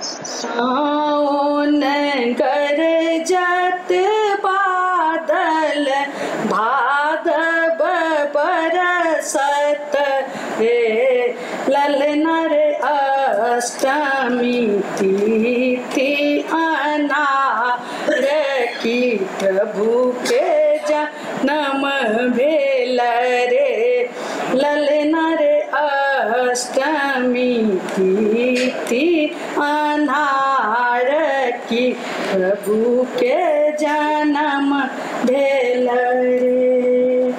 सावन गरजत बादल भादव बरसत हे ललना रे अष्टमी तिथि अनार की प्रभु के जन्म भेल रे ललना रे अष्टमी तिथि अनार की प्रभु के जन्म भेल रे।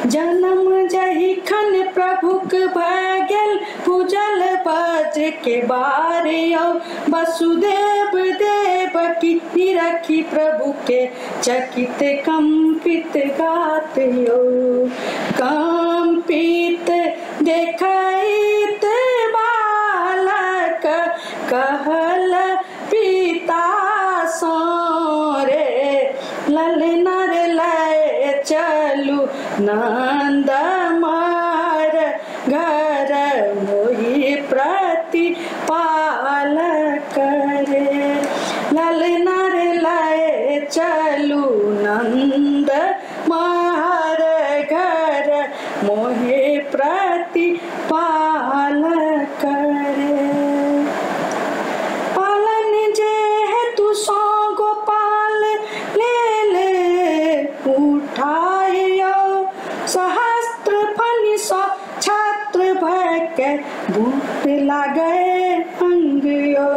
जन्म जही खन प्रभुक भय गेल पूजल वज्र के बारियो वसुदेव देवकी निरखी प्रभु के चकित कंपित गातियो कंपित देखैत बालक कहल पिता सो रे ललना रे लय चलू नंद मार घर मोहि प्रतिपाल करे ललना रे लय चलू नंद मार घर मोहि प्रतिपाल करे। पालन जे है तू सो गोपाल ले ले उठायो सहस्त्र फनि सौ छात्र भय के बूट लागे अंगियो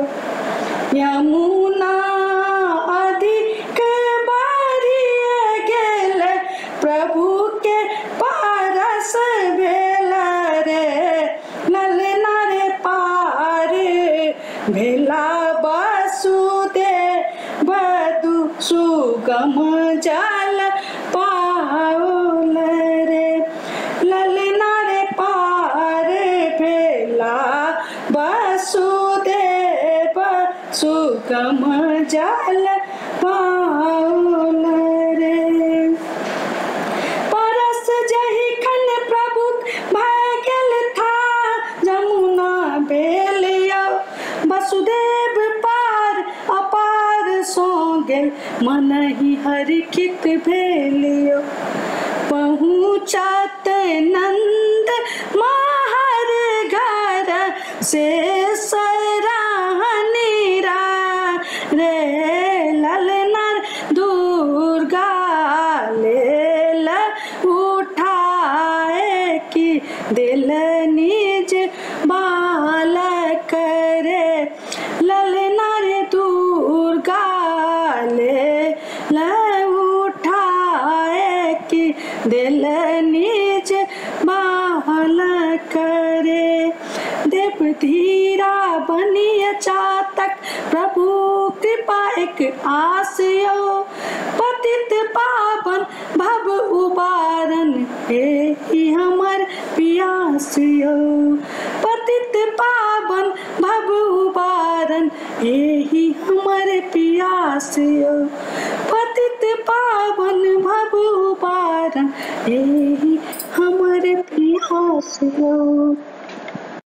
यमुना अधिक बारिए गेल प्रभु के पारस भेल रे ललना रे पार भेला वसुदेव बधु सुगम जल पाओल रे ललना रे पार भेला वसुदेव सुगम जल पाओल रे। परस जही खन प्रभु भय गेल था जमुना बेलियो वसुदेव पार अपार सो गेल मन ही हरखित भेलियो पहुँचत नंद महर घर से सराहनीरा रे ललना दुर्गा लेल उठाए कि दिल निज बालक रे ललना रे दुर्गा लेल उठाए कि दिल निज बालक रे। देव धीरा बनिय चातक प्रभु कृपा एक आसियो पतित पावन भव उबारन हे हमर पियासियो पतित पावन भव उबारन हे हमर पियासियो पतित पावन भव उबारन हे हमर पियासियो।